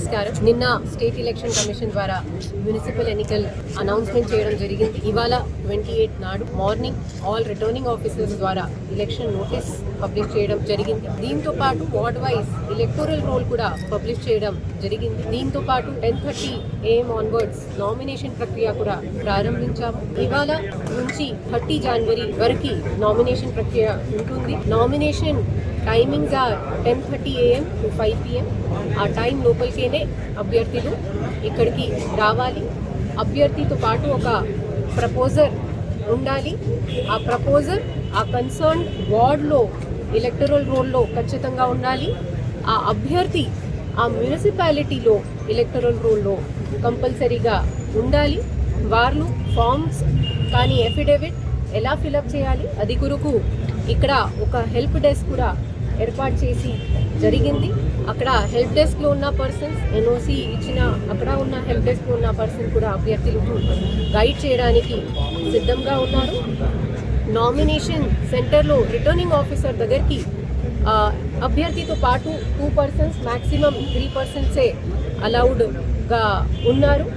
నమస్కారం. నిన్న state election commission ద్వారా మున్సిపల్ ఎన్నికలు అనౌన్స్మెంట్ చేయడం జరిగింది. ఇవాళ 28 నాడు మార్నింగ్ ఆల్ రిటర్నింగ్ ఆఫీసర్స్ ద్వారా ఎలక్షన్ నోటీస్ పబ్లిష్ చేయడం జరిగింది. దీంతో పాటు వార్డ్ వైజ్ ఎలక్టోరల్ రోల్ కూడా పబ్లిష్ చేయడం జరిగింది. దీంతో పాటు 10:30 AM ఆన్వర్డ్స్ నామినేషన్ ప్రక్రియ కూడా ప్రారంభించాము. ఇవాళ నుంచి 30 జనవరి వరకు నామినేషన్ ప్రక్రియ ఉంటుంది. Nomination timings are 10:30 AM to 5 PM. ఆ టైం లోపలికేనే అభ్యర్థులు ఇక్కడికి రావాలి. అభ్యర్థితో పాటు ఒక ప్రపోజర్ ఉండాలి. ఆ ప్రపోజర్ ఆ కన్సర్న్ వార్డ్లో ఎలక్టరల్ రోల్లో ఖచ్చితంగా ఉండాలి. ఆ అభ్యర్థి ఆ మున్సిపాలిటీలో ఎలక్టరల్ రోల్లో కంపల్సరీగా ఉండాలి. వాళ్ళు ఫామ్స్ కానీ ఎఫిడేవిట్ ఎలా ఫిలప్ చేయాలి అది కొరకు ఇక్కడ ఒక హెల్ప్ డెస్క్ కూడా ఏర్పాటు చేసి జరిగింది. అక్కడ హెల్ప్ డెస్క్లో ఉన్న పర్సన్స్ ఎన్ఓసి ఇచ్చిన అక్కడ ఉన్న హెల్ప్ డెస్క్లో ఉన్న పర్సన్ కూడా అభ్యర్థులకు గైడ్ చేయడానికి సిద్ధంగా ఉన్నారు. నామినేషన్ సెంటర్లో రిటర్నింగ్ ఆఫీసర్ దగ్గరికి అభ్యర్థితో పాటు 2 persons మ్యాక్సిమం 3 personsే అలౌడ్గా ఉన్నారు.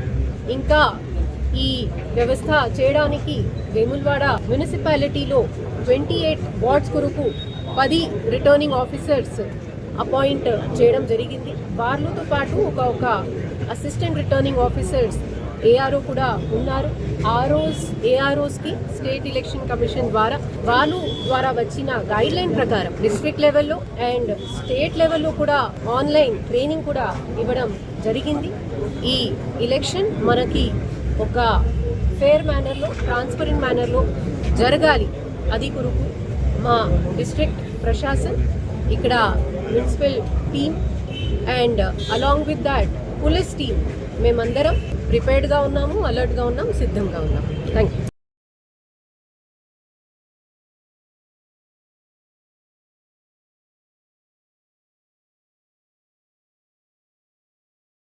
ఇంకా ఈ వ్యవస్థ చేయడానికి వేములవాడ మున్సిపాలిటీలో 28 వార్డ్స్ కొరకు 10 రిటర్నింగ్ ఆఫీసర్స్ అపాయింట్ చేయడం జరిగింది. వాళ్ళతో పాటు ఒక అసిస్టెంట్ రిటర్నింగ్ ఆఫీసర్స్ ఏఆర్ఓ కూడా ఉన్నారు. ఏఆర్ఓస్కి స్టేట్ ఎలక్షన్ కమిషన్ వాళ్ళు ద్వారా వచ్చిన గైడ్ లైన్ ప్రకారం డిస్ట్రిక్ట్ లెవెల్లో అండ్ స్టేట్ లెవెల్లో కూడా ఆన్లైన్ ట్రైనింగ్ కూడా ఇవ్వడం జరిగింది. ఈ ఎలక్షన్ మనకి ఒక ఫేర్ మేనర్లో ట్రాన్స్పరెంట్ మేనర్లో జరగాలి. అది కొరకు మా డిస్ట్రిక్ట్ ప్రశాసన్ ఇక్కడ municipal team and along with that police team మేమందరం ప్రిపేర్డ్గా ఉన్నాము, అలర్ట్గా ఉన్నాము, సిద్ధంగా ఉన్నాము. Thank you.